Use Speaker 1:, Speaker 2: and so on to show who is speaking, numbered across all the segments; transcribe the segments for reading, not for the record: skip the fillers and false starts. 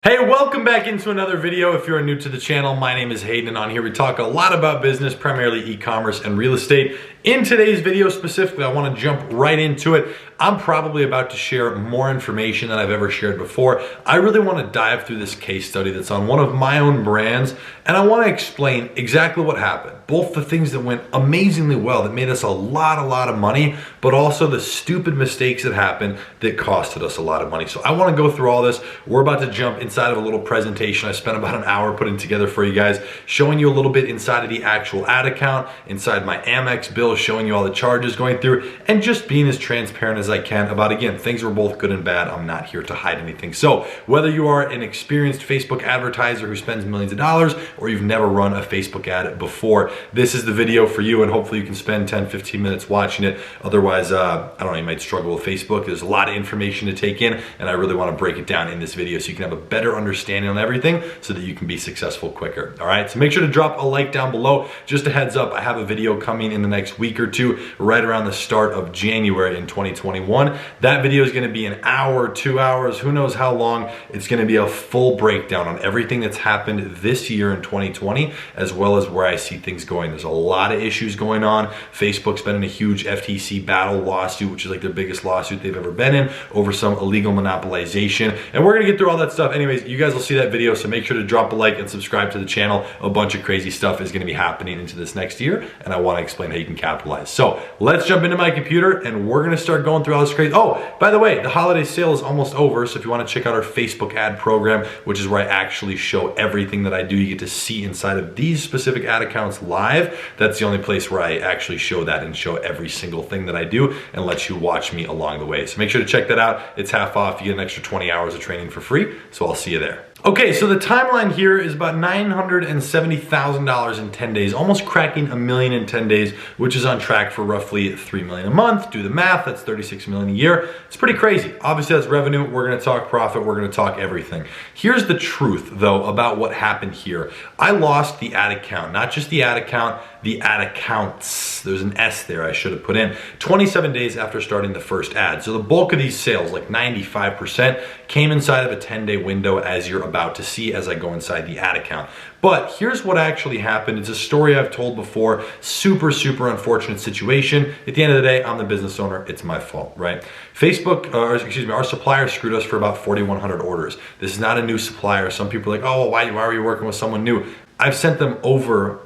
Speaker 1: Hey, welcome back into another video. If you're new to the channel, my name is Hayden, and on here we talk a lot about business, primarily e-commerce and real estate. In today's video specifically, I want to jump right into it. I'm probably about to share more information than I've ever shared before. I really want to dive through this case study that's on one of my own brands, and I want to explain exactly what happened. Both the things that went amazingly well, that made us a lot of money, but also the stupid mistakes that happened that costed us a lot of money. So I want to go through all this. We're about to jump inside of a little presentation I spent about an hour putting together for you guys, showing you a little bit inside of the actual ad account, inside my Amex bill, showing you all the charges going through, and just being as transparent as I can about, again, things were both good and bad. I'm not here to hide anything. So whether you are an experienced Facebook advertiser who spends millions of dollars, or you've never run a Facebook ad before, this is the video for you, and hopefully you can spend 10-15 minutes watching it. Otherwise, I don't know, you might struggle with Facebook. There's a lot of information to take in, and I really want to break it down in this video so you can have a better understanding on everything so that you can be successful quicker. All right, so make sure to drop a like down below. Just a heads up, I have a video coming in the next week or two, right around the start of January in 2021. That video is going to be an hour, 2 hours, who knows how long. It's going to be a full breakdown on everything that's happened this year in 2020, as well as where I see things going. There's a lot of issues going on. Facebook's been in a huge FTC battle lawsuit, which is like their biggest lawsuit they've ever been in, over some illegal monopolization. And we're going to get through all that stuff. Anyways, you guys will see that video, so make sure to drop a like and subscribe to the channel. A bunch of crazy stuff is going to be happening into this next year, and I want to explain how you can capitalize. So let's jump into my computer, and we're going to start going through all this crazy. Oh, by the way, the holiday sale is almost over, so if you want to check out our Facebook ad program, which is where I actually show everything that I do, you get to see inside of these specific ad accounts live. That's the only place where I actually show that and show every single thing that I do and let you watch me along the way. So make sure to check that out. It's half off. You get an extra 20 hours of training for free, so I'll see you there. Okay, so the timeline here is about $970,000 in 10 days, almost cracking $1 million in 10 days, which is on track for roughly $3 million a month. Do the math, that's $36 million a year. It's pretty crazy. Obviously, that's revenue. We're gonna talk profit. We're gonna talk everything. Here's the truth, though, about what happened here. I lost the ad account, not just the ad account, the ad accounts. There's an S there I should have put in. 27 days after starting the first ad. So the bulk of these sales, like 95%, came inside of a 10-day window, as you're about to see as I go inside the ad account. But here's what actually happened. It's a story I've told before. Super unfortunate situation. At the end of the day, I'm the business owner. It's my fault, right? Facebook, our supplier screwed us for about 4,100 orders. This is not a new supplier. Some people are like, oh, why are you working with someone new? I've sent them over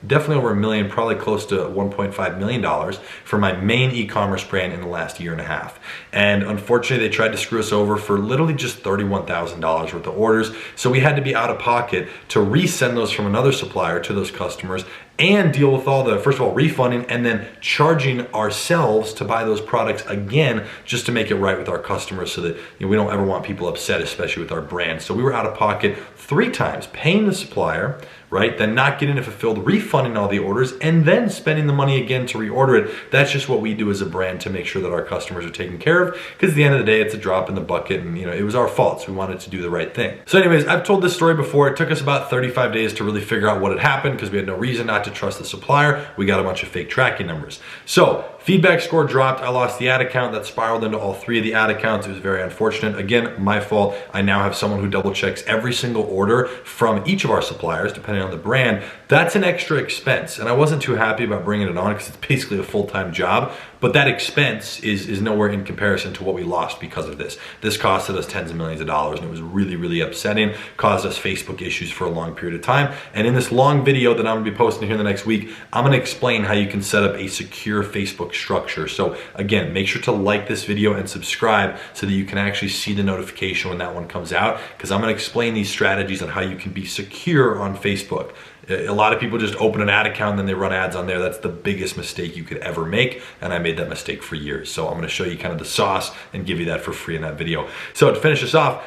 Speaker 1: definitely over $1 million, probably close to $1.5 million for my main e-commerce brand in the last year and a half. And unfortunately, they tried to screw us over for literally just $31,000 worth of orders. So we had to be out of pocket to resend those from another supplier to those customers and deal with all the, first of all, refunding and then charging ourselves to buy those products again, just to make it right with our customers so that, you know, we don't ever want people upset, especially with our brand. So we were out of pocket 3 times, paying the supplier, right? Then not getting it fulfilled, refunding all the orders, and then spending the money again to reorder it. That's just what we do as a brand to make sure that our customers are taken care of, because at the end of the day, it's a drop in the bucket, and you know, it was our fault, so we wanted to do the right thing. So anyways, I've told this story before. It took us about 35 days to really figure out what had happened, because we had no reason not to trust the supplier. We got a bunch of fake tracking numbers. So feedback score dropped. I lost the ad account. That spiraled into all 3 of the ad accounts. It was very unfortunate. Again, my fault. I now have someone who double checks every single order from each of our suppliers, depending on the brand. That's an extra expense, and I wasn't too happy about bringing it on because it's basically a full-time job. But that expense is nowhere in comparison to what we lost because of this. This costed us tens of millions of dollars, and it was really upsetting. Caused us Facebook issues for a long period of time. And in this long video that I'm gonna be posting here in the next week, I'm gonna explain how you can set up a secure Facebook structure. So again, make sure to like this video and subscribe so that you can actually see the notification when that one comes out, because I'm gonna explain these strategies on how you can be secure on Facebook. A lot of people just open an ad account and then they run ads on there. That's the biggest mistake you could ever make, and I made that mistake for years. So I'm gonna show you kind of the sauce and give you that for free in that video. So to finish this off,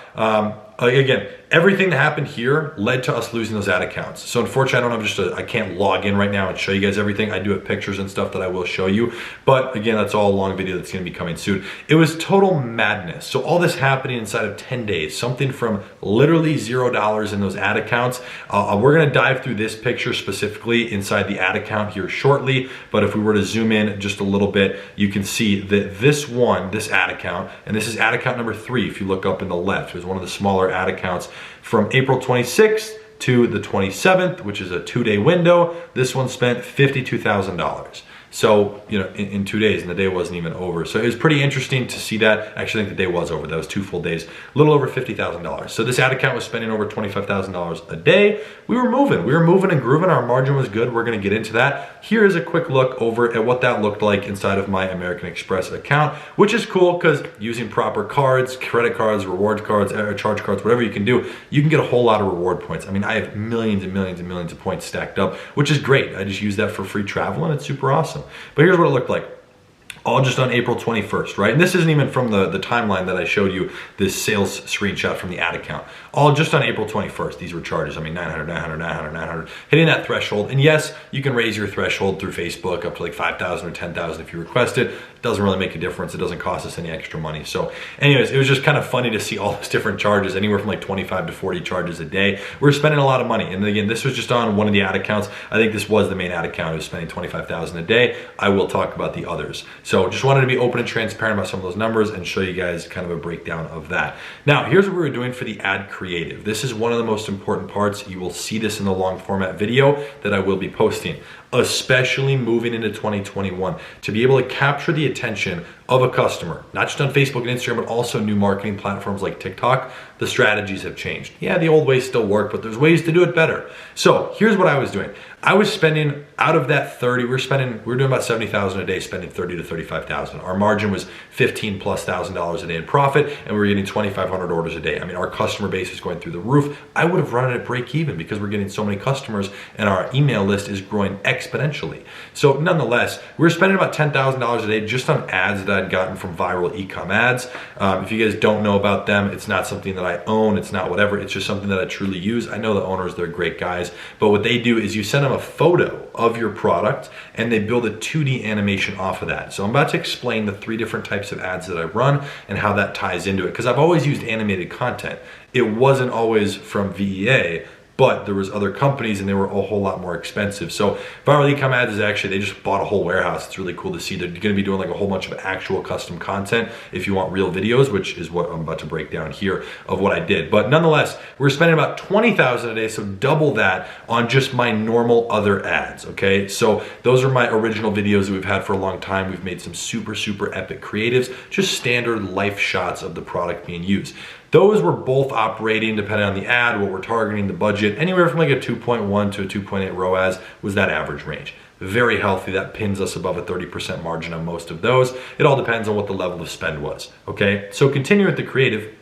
Speaker 1: again, everything that happened here led to us losing those ad accounts. So unfortunately, I can't log in right now and show you guys everything. I do have pictures and stuff that I will show you. But again, that's all a long video that's gonna be coming soon. It was total madness. So all this happening inside of 10 days, something from literally $0 in those ad accounts. We're gonna dive through this picture specifically inside the ad account here shortly. But if we were to zoom in just a little bit, you can see that this ad account, and this is ad account number 3, if you look up in the left, it was one of the smaller $1,000 ad accounts from April 26th to the 27th, which is a 2-day window. This one spent $52,000. So, you know, in 2 days, and the day wasn't even over. So it was pretty interesting to see that. Actually, I think the day was over. That was 2 full days, a little over $50,000. So this ad account was spending over $25,000 a day. We were moving and grooving. Our margin was good. We're going to get into that. Here is a quick look over at what that looked like inside of my American Express account, which is cool because using proper cards, credit cards, reward cards, charge cards, whatever you can do, you can get a whole lot of reward points. I mean, I have millions and millions and millions of points stacked up, which is great. I just use that for free travel and it's super awesome. But here's what it looked like. All just on April 21st, right? And this isn't even from the timeline that I showed you, this sales screenshot from the ad account. All just on April 21st, these were charges. I mean, 900, 900, 900, 900, hitting that threshold. And yes, you can raise your threshold through Facebook up to like 5,000 or 10,000 if you request it. It doesn't really make a difference. It doesn't cost us any extra money. So anyways, it was just kind of funny to see all those different charges, anywhere from like 25 to 40 charges a day. We're spending a lot of money. And again, this was just on one of the ad accounts. I think this was the main ad account. It was spending 25,000 a day. I will talk about the others. So just wanted to be open and transparent about some of those numbers and show you guys kind of a breakdown of that. Now, here's what we were doing for the ad creative. This is one of the most important parts. You will see this in the long format video that I will be posting, especially moving into 2021, to be able to capture the attention of a customer, not just on Facebook and Instagram, but also new marketing platforms like TikTok. The strategies have changed. Yeah, the old ways still work, but there's ways to do it better. So here's what I was doing. I was spending out of that 30, we were doing about 70,000 a day, spending 30 to 35,000. Our margin was $15,000+ a day in profit, and we were getting 2,500 orders a day. I mean, our customer base is going through the roof. I would have run it at break even because we're getting so many customers and our email list is growing exponentially. So nonetheless, we were spending about $10,000 a day just on ads that I'd gotten from viral e-com ads. If you guys don't know about them, it's not something that I own, it's not whatever, it's just something that I truly use. I know the owners, they're great guys, but what they do is you send them a photo of your product and they build a 2D animation off of that. So I'm about to explain the 3 different types of ads that I run and how that ties into it, because I've always used animated content. It wasn't always from VEA, but there was other companies and they were a whole lot more expensive. So viral e-com ads is actually, they just bought a whole warehouse. It's really cool to see. They're gonna be doing like a whole bunch of actual custom content if you want real videos, which is what I'm about to break down here of what I did. But nonetheless, we're spending about 20,000 a day, so double that on just my normal other ads, okay? So those are my original videos that we've had for a long time. We've made some super, super epic creatives, just standard life shots of the product being used. Those were both operating, depending on the ad, what we're targeting, the budget, anywhere from like a 2.1 to a 2.8 ROAS was that average range. Very healthy. That pins us above a 30% margin on most of those. It all depends on what the level of spend was, okay? So continue with the creative.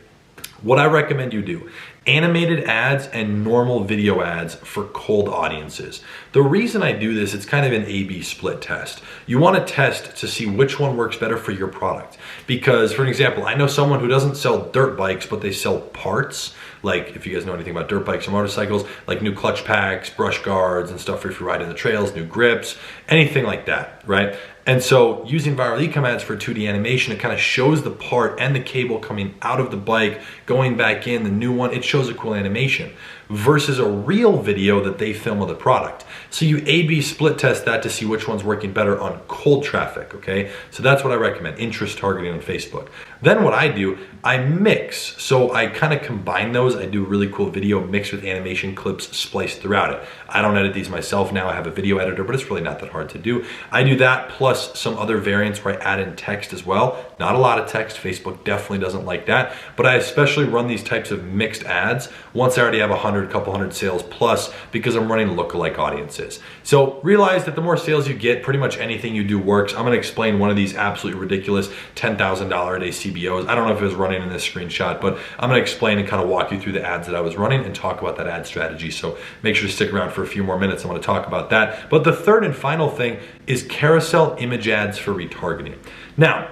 Speaker 1: What I recommend you do, animated ads and normal video ads for cold audiences. The reason I do this, it's kind of an A/B split test. You want to test to see which one works better for your product. Because for an example, I know someone who doesn't sell dirt bikes, but they sell parts. Like if you guys know anything about dirt bikes or motorcycles, like new clutch packs, brush guards and stuff for if you're riding the trails, new grips, anything like that, right? And so using viral e-com ads for 2D animation, it kind of shows the part and the cable coming out of the bike, going back in, the new one, it shows a cool animation versus a real video that they film of the product. So you A/B split test that to see which one's working better on cold traffic, okay? So that's what I recommend, interest targeting on Facebook. Then what I do, I mix. So I kind of combine those. I do really cool video mixed with animation clips spliced throughout it. I don't edit these myself now. I have a video editor, but it's really not that hard to do. I do that plus some other variants where I add in text as well. Not a lot of text. Facebook definitely doesn't like that. But I especially run these types of mixed ads once I already have 100, couple hundred sales plus, because I'm running lookalike audiences. So realize that the more sales you get, pretty much anything you do works. I'm gonna explain one of these absolutely ridiculous $10,000 a day CBOs. I don't know if it was running in this screenshot, but I'm gonna explain and kind of walk you through the ads that I was running and talk about that ad strategy. So make sure to stick around for a few more minutes. I'm gonna talk about that. But the third and final thing is carousel image ads for retargeting. Now,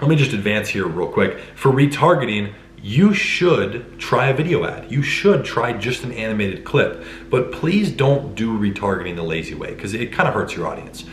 Speaker 1: let me just advance here real quick. For retargeting, you should try a video ad. You should try just an animated clip, but please don't do retargeting the lazy way because it kind of hurts your audience.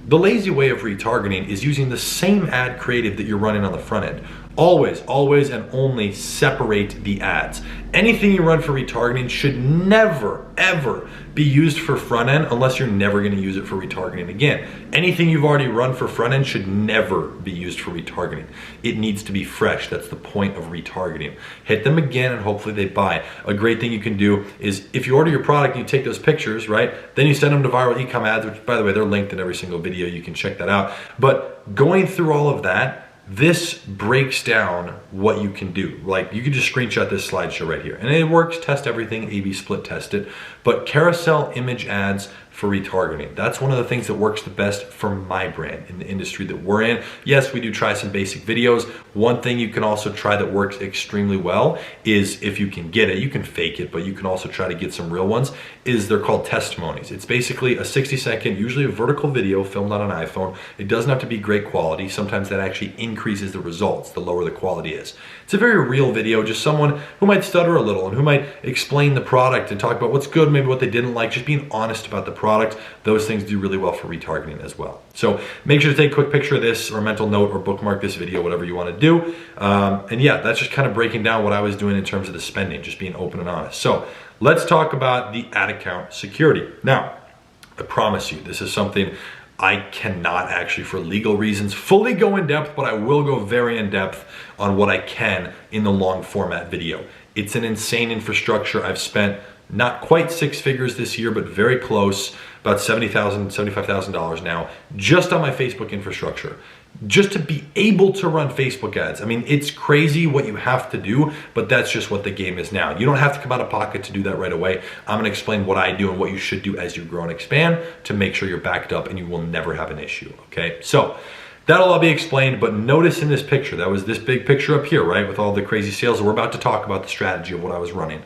Speaker 1: The lazy way of retargeting is using the same ad creative that you're running on the front end. Always, always, and only separate the ads. Anything you run for retargeting should never, ever be used for front end unless you're never gonna use it for retargeting again. Anything you've already run for front end should never be used for retargeting. It needs to be fresh. That's the point of retargeting. Hit them again and hopefully they buy. A great thing you can do is if you order your product and you take those pictures, right? Then you send them to viral e-com ads, which by the way, they're linked in every single video. You can check that out. But going through all of that, this breaks down what you can do. Like you can just screenshot this slideshow right here and it works, test everything, A/B split test it. But carousel image ads for retargeting, that's one of the things that works the best for my brand in the industry that we're in. Yes, we do try some basic videos. One thing you can also try that works extremely well is if you can get it, you can fake it, but you can also try to get some real ones, is they're called testimonies. It's basically a 60-second, usually a vertical video filmed on an iPhone. It doesn't have to be great quality. Sometimes that actually increases the results, the lower the quality is. It's a very real video, just someone who might stutter a little and who might explain the product and talk about what's good, maybe what they didn't like, just being honest about the product. Those things do really well for retargeting as well. So make sure to take a quick picture of this or a mental note or bookmark this video, whatever you want to do. And yeah, that's just kind of breaking down what I was doing in terms of the spending, just being open and honest. So let's talk about the ad account security. Now, I promise you, this is something I cannot actually, for legal reasons, fully go in depth, but I will go very in depth on what I can in the long format video. It's an insane infrastructure. I've spent not quite six figures this year, but very close, about $70,000, $75,000 now, just on my Facebook infrastructure, just to be able to run Facebook ads. I mean, it's crazy what you have to do, but that's just what the game is now. You don't have to come out of pocket to do that right away. I'm gonna explain what I do and what you should do as you grow and expand to make sure you're backed up and you will never have an issue, okay? So that'll all be explained, but notice in this picture, that was this big picture up here, right? With all the crazy sales. We're about to talk about the strategy of what I was running.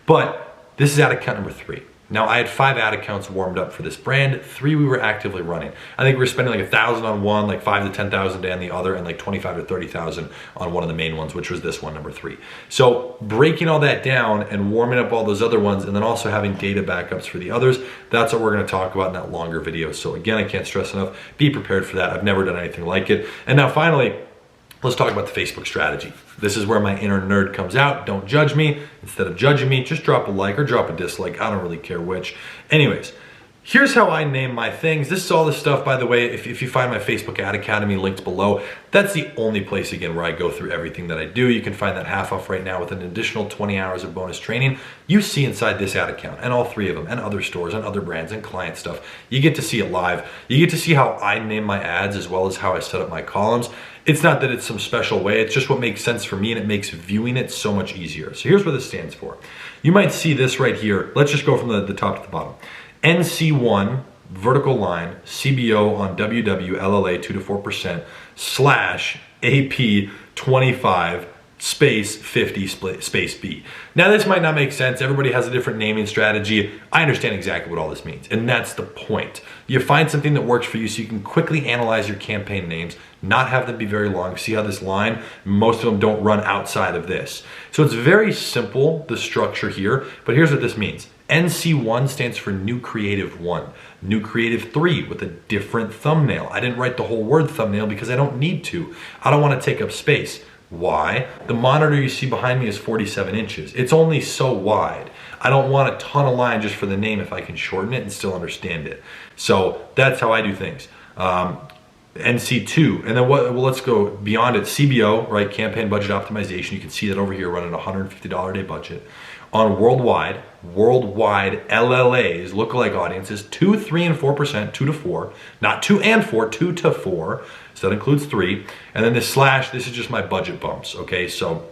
Speaker 1: But this is ad account number 3. Now I had 5 ad accounts warmed up for this brand. 3 we were actively running. I think we were spending like 1,000 on one, like 5 to 10,000 on the other, and like 25 to 30,000 on one of the main ones, which was this one, number 3. So breaking all that down and warming up all those other ones, and then also having data backups for the others, that's what we're gonna talk about in that longer video. So again, I can't stress enough, be prepared for that. I've never done anything like it. And now finally, let's talk about the Facebook strategy. This is where my inner nerd comes out. Don't judge me. Instead of judging me, just drop a like or drop a dislike. I don't really care which. Anyways, here's how I name my things. This is all the stuff, by the way, if you find my Facebook Ad Academy linked below, that's the only place, again, where I go through everything that I do. You can find that half off right now with an additional 20 hours of bonus training you see inside this ad account and all 3 of them and other stores and other brands and client stuff. You get to see it live. You get to see how I name my ads as well as how I set up my columns. It's not that it's some special way, it's just what makes sense for me and it makes viewing it so much easier. So here's what this stands for. You might see this right here. Let's just go from the top to the bottom. NC1, vertical line, CBO on WWLLA 2 to 4% slash AP 25 space 50 space B. Now this might not make sense. Everybody has a different naming strategy. I understand exactly what all this means, and that's the point. You find something that works for you so you can quickly analyze your campaign names, not have them be very long. See how this line, most of them don't run outside of this. So it's very simple, the structure here, but here's what this means. NC1 stands for New Creative 1. New Creative 3 with a different thumbnail. I didn't write the whole word thumbnail because I don't need to. I don't want to take up space. Why? The monitor you see behind me is 47 inches. It's only so wide. I don't want a ton of line just for the name if I can shorten it and still understand it. So that's how I do things. NC2, and then let's go beyond it. CBO, right? Campaign budget optimization. You can see that over here running a $150 a day budget. On worldwide LLAs, lookalike audiences, 2, 3, and 4%, 2 to 4, not 2 and 4, 2 to 4. So that includes 3. And then this slash, this is just my budget bumps, okay? So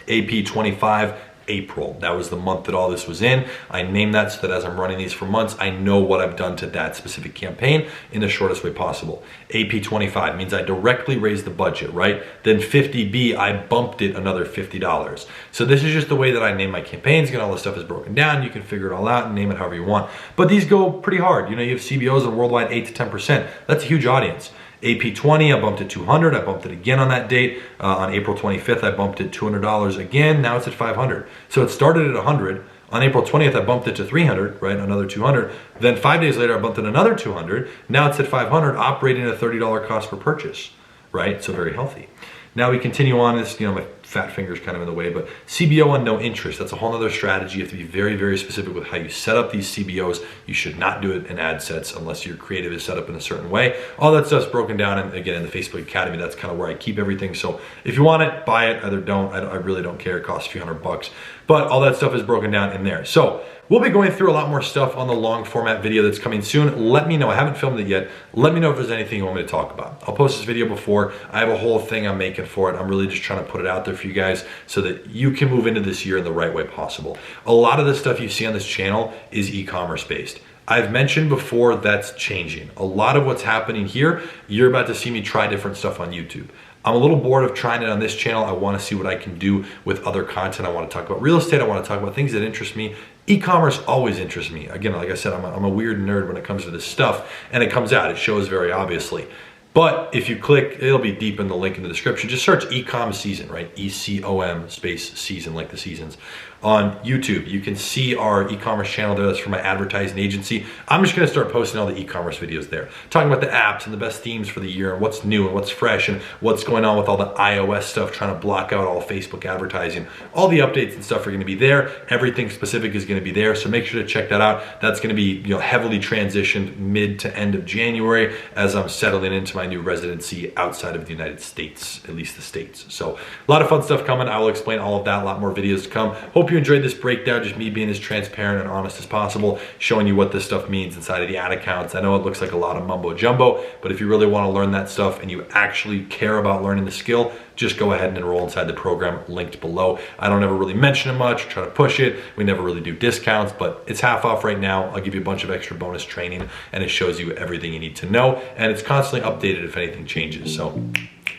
Speaker 1: AP 25, April. That was the month that all this was in. I named that so that as I'm running these for months, I know what I've done to that specific campaign in the shortest way possible. AP 25 means I directly raised the budget, right? Then 50B, I bumped it another $50. So this is just the way that I name my campaigns. Again, all this stuff is broken down. You can figure it all out and name it however you want. But these go pretty hard. You know, you have CBOs and worldwide 8 to 10%. That's a huge audience. AP 20, I bumped it 200. I bumped it again on that date. On April 25th, I bumped it $200 again. Now it's at 500. So it started at 100. On April 20th, I bumped it to 300, right? Another 200. Then 5 days later, I bumped it another 200. Now it's at 500, operating at a $30 cost per purchase, right? So very healthy. Now we continue on this, my fat finger's kind of in the way, but CBO on no interest, that's a whole other strategy. You have to be very, very specific with how you set up these CBOs. You should not do it in ad sets unless your creative is set up in a certain way. All that stuff's broken down, and again, in the Facebook Academy, that's kind of where I keep everything. So if you want it, buy it, either don't. I really don't care, it costs a few $100, but all that stuff is broken down in there. So we'll be going through a lot more stuff on the long format video that's coming soon. Let me know, I haven't filmed it yet. Let me know if there's anything you want me to talk about. I'll post this video before. I have a whole thing I'm making for it. I'm really just trying to put it out there for you guys so that you can move into this year in the right way possible. A lot of the stuff you see on this channel is e-commerce based. I've mentioned before that's changing. A lot of what's happening here, you're about to see me try different stuff on YouTube. I'm a little bored of trying it on this channel. I want to see what I can do with other content. I want to talk about real estate. I want to talk about things that interest me. E-commerce always interests me. Again, like I said, I'm a weird nerd when it comes to this stuff, and it comes out. It shows very obviously. But if you click, it'll be deep in the link in the description. Just search e-com season, right? E-C-O-M space season, like the seasons. On YouTube, you can see our e-commerce channel there. That's for my advertising agency. I'm just gonna start posting all the e-commerce videos there, talking about the apps and the best themes for the year and what's new and what's fresh and what's going on with all the iOS stuff, trying to block out all Facebook advertising. All the updates and stuff are gonna be there. Everything specific is gonna be there, so make sure to check that out. That's gonna be heavily transitioned mid to end of January as I'm settling into my new residency outside of the United States, at least the States. So a lot of fun stuff coming. I will explain all of that, a lot more videos to come. Hope you enjoyed this breakdown, just me being as transparent and honest as possible, showing you what this stuff means inside of the ad accounts. I know it looks like a lot of mumbo jumbo, but if you really want to learn that stuff and you actually care about learning the skill, just go ahead and enroll inside the program linked below. I don't ever really mention it much, try to push it. We never really do discounts, but it's half off right now. I'll give you a bunch of extra bonus training, and it shows you everything you need to know, and it's constantly updated if anything changes. So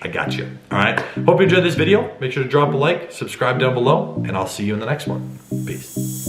Speaker 1: I got you. All right. Hope you enjoyed this video. Make sure to drop a like, subscribe down below, and I'll see you in the next one. Peace.